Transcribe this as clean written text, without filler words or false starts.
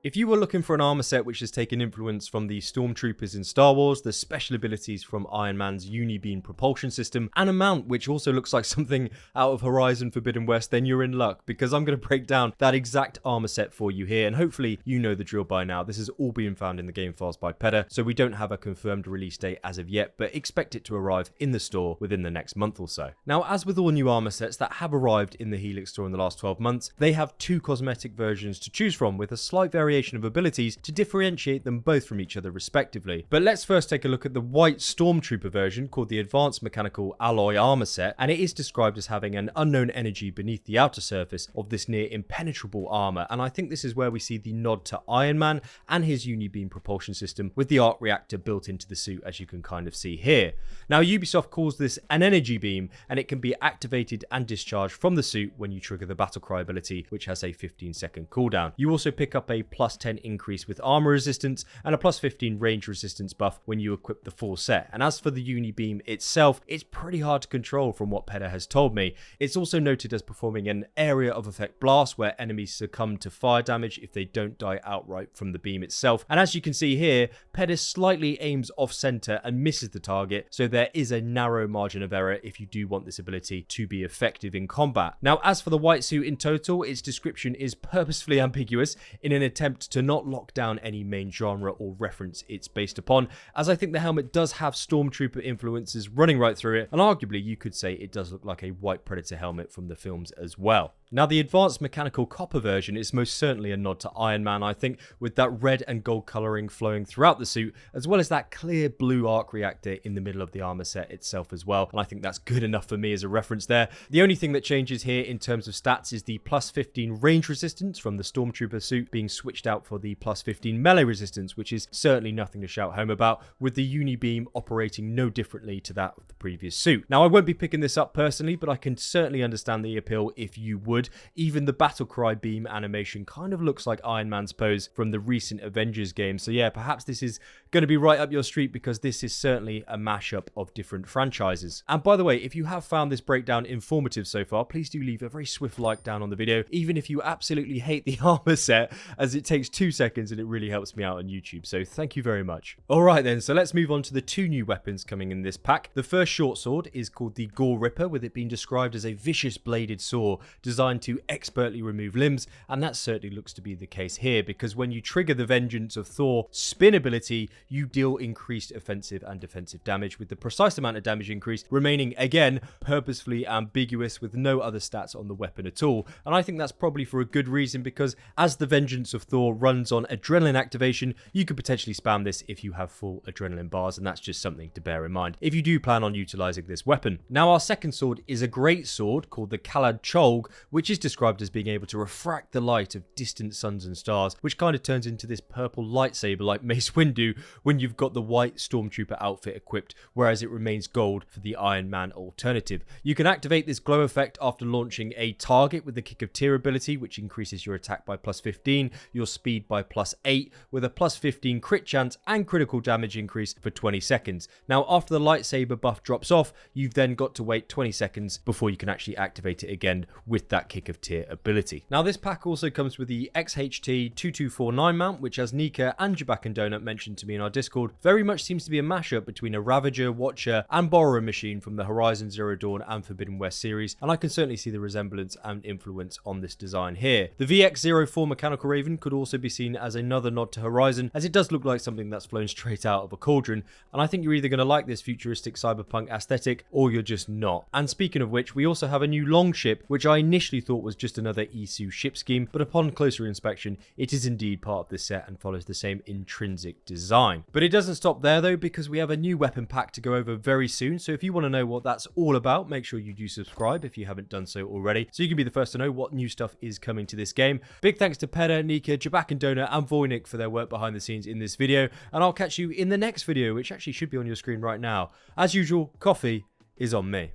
If you were looking for an armor set which has taken influence from the Stormtroopers in Star Wars, the special abilities from Iron Man's Unibeam propulsion system, and a mount which also looks like something out of Horizon Forbidden West, then you're in luck, because I'm going to break down that exact armor set for you here, and hopefully you know the drill by now. This is all being found in the game files by Pedder, so we don't have a confirmed release date as of yet, but expect it to arrive in the store within the next month or so. Now, as with all new armor sets that have arrived in the Helix store in the last 12 months, they have two cosmetic versions to choose from with a slight variation of abilities to differentiate them both from each other respectively. But let's first take a look at the white Stormtrooper version called the Advanced Mechanical Alloy Armor Set, and it is described as having an unknown energy beneath the outer surface of this near impenetrable armor, and I think this is where we see the nod to Iron Man and his Unibeam propulsion system with the arc reactor built into the suit, as you can kind of see here. Now, Ubisoft calls this an energy beam, and it can be activated and discharged from the suit when you trigger the battle cry ability, which has a 15-second cooldown. You also pick up a plus 10 increase with armor resistance and a plus 15 range resistance buff when you equip the full set. And as for the Unibeam itself, it's pretty hard to control from what Pedder has told me. It's also noted as performing an area of effect blast where enemies succumb to fire damage if they don't die outright from the beam itself. And as you can see here, Pedder slightly aims off center and misses the target, so there is a narrow margin of error if you do want this ability to be effective in combat. Now, as for the white suit in total, its description is purposefully ambiguous in an attempt to not lock down any main genre or reference it's based upon, as I think the helmet does have Stormtrooper influences running right through it, and arguably you could say it does look like a white Predator helmet from the films as well. Now, the Advanced Mechanical Copper version is most certainly a nod to Iron Man, I think, with that red and gold colouring flowing throughout the suit, as well as that clear blue arc reactor in the middle of the armor set itself as well, and I think that's good enough for me as a reference there. The only thing that changes here in terms of stats is the plus 15 range resistance from the Stormtrooper suit being switched out for the plus 15 melee resistance, which is certainly nothing to shout home about, with the Unibeam operating no differently to that of the previous suit. Now, I won't be picking this up personally, but I can certainly understand the appeal if you would. Even the battle cry beam animation kind of looks like Iron Man's pose from the recent Avengers game, so yeah, perhaps this is going to be right up your street, because this is certainly a mashup of different franchises. And by the way, if you have found this breakdown informative so far, please do leave a very swift like down on the video, even if you absolutely hate the armor set, as it takes 2 seconds and it really helps me out on YouTube, so thank you very much. Alright then, so let's move on to the two new weapons coming in this pack. The first short sword is called the Gore-Ripper, with it being described as a vicious bladed saw designed to expertly remove limbs, and that certainly looks to be the case here, because when you trigger the Vengeance of Thor spin ability, you deal increased offensive and defensive damage, with the precise amount of damage increase remaining, again, purposefully ambiguous with no other stats on the weapon at all. And I think that's probably for a good reason, because as the Vengeance of Thor runs on adrenaline activation, you could potentially spam this if you have full adrenaline bars, and that's just something to bear in mind if you do plan on utilizing this weapon. Now, our second sword is a great sword called the Caladcholg, which is described as being able to refract the light of distant suns and stars, which kind of turns into this purple lightsaber like Mace Windu when you've got the white Stormtrooper outfit equipped, whereas it remains gold for the Iron Man alternative. You can activate this glow effect after launching a target with the Kick of Tear ability, which increases your attack by plus 15, your speed by plus 8, with a plus 15 crit chance and critical damage increase for 20 seconds. Now, after the lightsaber buff drops off, you've then got to wait 20 seconds before you can actually activate it again with that Kick of Tear ability. Now, this pack also comes with the XHT-2249 mount, which, as Nika and Jabak and Donut mentioned to me in our Discord, very much seems to be a mashup between a Ravager, Watcher and Borrower machine from the Horizon Zero Dawn and Forbidden West series, and I can certainly see the resemblance and influence on this design here. The VX-04 Mechanical Raven could also be seen as another nod to Horizon, as it does look like something that's flown straight out of a cauldron, and I think you're either going to like this futuristic cyberpunk aesthetic or you're just not. And speaking of which, we also have a new Longship, which I initially thought was just another Isu ship scheme, but upon closer inspection, it is indeed part of this set and follows the same intrinsic design. But it doesn't stop there though, because we have a new weapon pack to go over very soon, so if you want to know what that's all about, make sure you do subscribe if you haven't done so already, so you can be the first to know what new stuff is coming to this game. Big thanks to Pedder, Nika, Jabak and Donut and Voynich for their work behind the scenes in this video, and I'll catch you in the next video, which actually should be on your screen right now. As usual, coffee is on me.